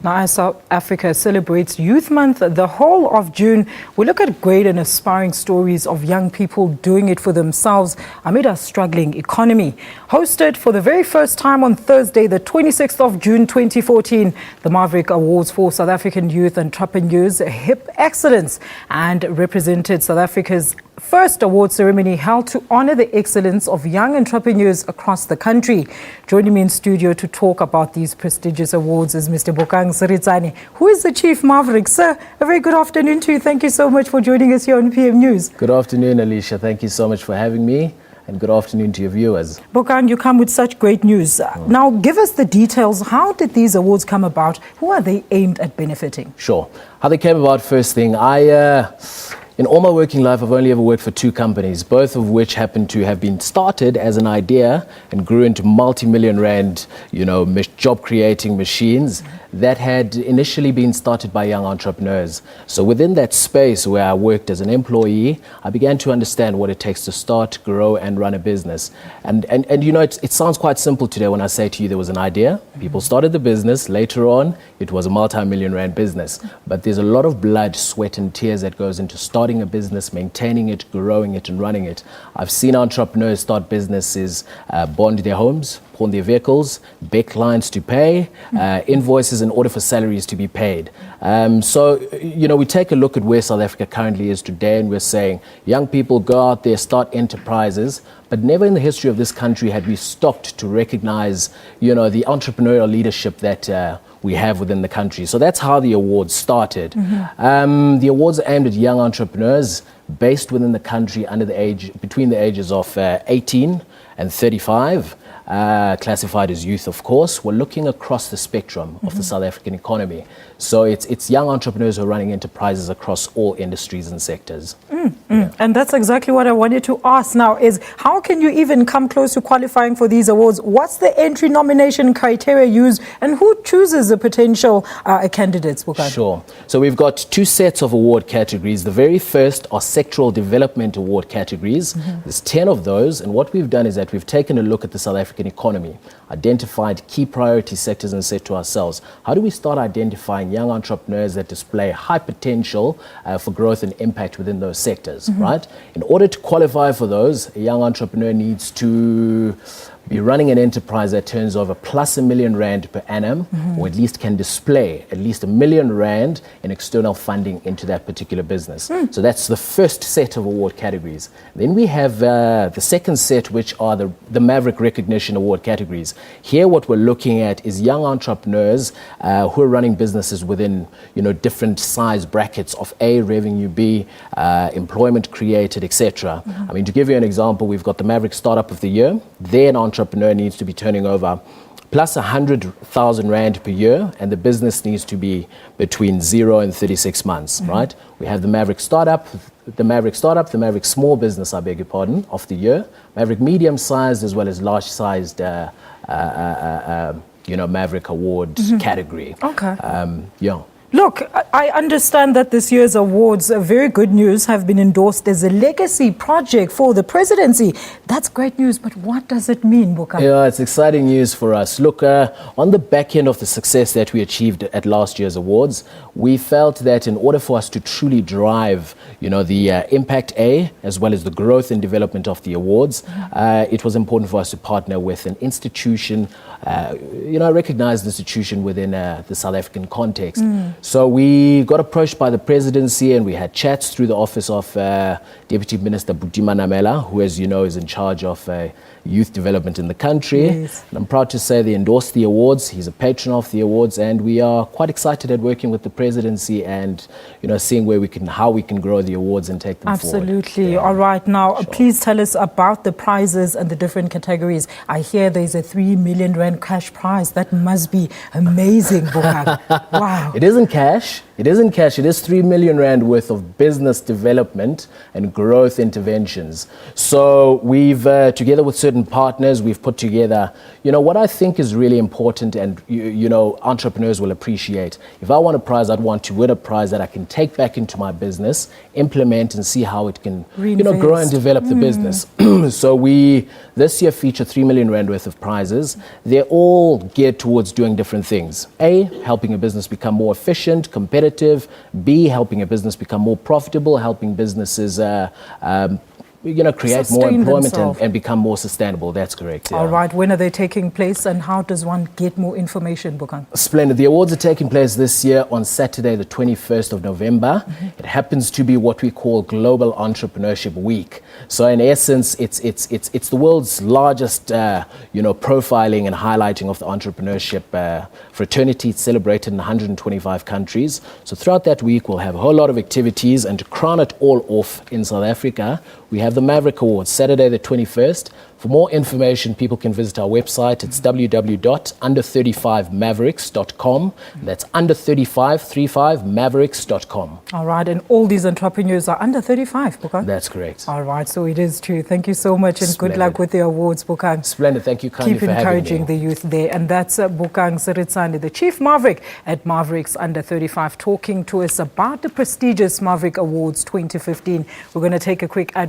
Now, as South Africa celebrates Youth Month the whole of June, we look at great and aspiring stories of young people doing it for themselves amid a struggling economy. Hosted for the very first time on Thursday, the 26th of June 2014, the Maverick Awards for South African Youth Entrepreneurs hip excellence and represented South Africa's first award ceremony held to honor the excellence of young entrepreneurs across the country. Joining me in studio to talk about these prestigious awards is Mr. Bokang Seritsane, who is the Chief Maverick. Sir, a very good afternoon to you. Thank you so much for joining us here on PM News. Good afternoon, Alicia. Thank you so much for having me. And good afternoon to your viewers. Bokang, you come with such great news. Now, give us the details. How did these awards come about? Who are they aimed at benefiting? Sure. How they came about, first thing, in all my working life, I've only ever worked for two companies, both of which happen to have been started as an idea and grew into multi-million rand, job-creating machines that had initially been started by young entrepreneurs. So within that space where I worked as an employee, I began to understand what it takes to start, grow, and run a business. And it sounds quite simple today when I say to you there was an idea. People started the business. Later on, it was a multi-million rand business. But there's a lot of blood, sweat, and tears that goes into starting a business, maintaining it, growing it, and running it. I've seen entrepreneurs start businesses, bond their homes, pawn their vehicles, beg clients to pay, invoices in order for salaries to be paid. We take a look at where South Africa currently is today, and we're saying young people go out there, start enterprises, but never in the history of this country had we stopped to recognize, the entrepreneurial leadership that we have within the country. So that's how the awards started. The awards are aimed at young entrepreneurs based within the country between the ages of 18 and 35. Classified as youth, of course. We're looking across the spectrum of the South African economy. So it's young entrepreneurs who are running enterprises across all industries and sectors. Yeah. And that's exactly what I wanted to ask now is, how can you even come close to qualifying for these awards? What's the entry nomination criteria used, and who chooses the potential candidates? Bokang? Sure. So we've got two sets of award categories. The very first are sectoral development award categories. There's 10 of those, and what we've done is that we've taken a look at the South African economy, identified key priority sectors, and said to ourselves, how do we start identifying young entrepreneurs that display high potential for growth and impact within those sectors, right? In order to qualify for those, a young entrepreneur needs to be running an enterprise that turns over plus R1 million per annum, or at least can display at least R1 million in external funding into that particular business. So that's the first set of award categories. Then we have the second set, which are the Maverick Recognition Award categories. Here what we're looking at is young entrepreneurs who are running businesses within different size brackets of A, revenue, B, employment created, etc. I mean, to give you an example, we've got the Maverick Startup of the Year. They're an entrepreneur needs to be turning over plus 100,000 rand per year, and the business needs to be between 0 and 36 months, right? We have the Maverick Startup, the Maverick Small Business, I beg your pardon, of the year, Maverick Medium-Sized as well as Large-Sized, Maverick Award category. Okay. Look, I understand that this year's awards, very good news, have been endorsed as a legacy project for the presidency. That's great news, but what does it mean, Bokang? Yeah, it's exciting news for us. Look, on the back end of the success that we achieved at last year's awards, we felt that in order for us to truly drive, the impact as well as the growth and development of the awards, it was important for us to partner with an institution, a recognized institution within the South African context. So we got approached by the presidency, and we had chats through the office of Deputy Minister Butima Namela, who, as you know, is in charge of youth development in the country. Yes. And I'm proud to say they endorsed the awards. He's a patron of the awards, and we are quite excited at working with the presidency and seeing how we can grow the awards and take them forward. Absolutely. All right. Now, please tell us about the prizes and the different categories. I hear there's a R3 million cash prize. That must be amazing, Bokang. Wow. It isn't cash. It isn't cash. It is 3 million rand worth of business development and growth interventions. So we've, together with certain partners, we've put together, what I think is really important and, entrepreneurs will appreciate. If I want a prize, I'd want to win a prize that I can take back into my business, implement and see how it can, grow and develop the business. So we, this year, feature 3 million rand worth of prizes. They're all geared towards doing different things. A, helping a business become more efficient, competitive. B, helping a business become more profitable, helping businesses create more employment and become more sustainable. That's correct. Yeah. All right. When are they taking place and how does one get more information, Bokang? Splendid. The awards are taking place this year on Saturday, the 21st of November. It happens to be what we call Global Entrepreneurship Week. So in essence, it's the world's largest, profiling and highlighting of the entrepreneurship fraternity. It's celebrated in 125 countries. So throughout that week, we'll have a whole lot of activities, and to crown it all off in South Africa, we have the Maverick Awards, Saturday the 21st. For more information, people can visit our website. It's www.under35mavericks.com. That's under35mavericks.com. All right, and all these entrepreneurs are under 35, Bokang? That's correct. All right, so it is true. Thank you so much, and Splendid. Good luck with the awards, Bokang. Splendid. Thank you kindly for having me. Keep encouraging the youth there. And that's Bokang Seritsane, the Chief Maverick at Mavericks Under 35, talking to us about the prestigious Maverick Awards 2015. We're going to take a quick ad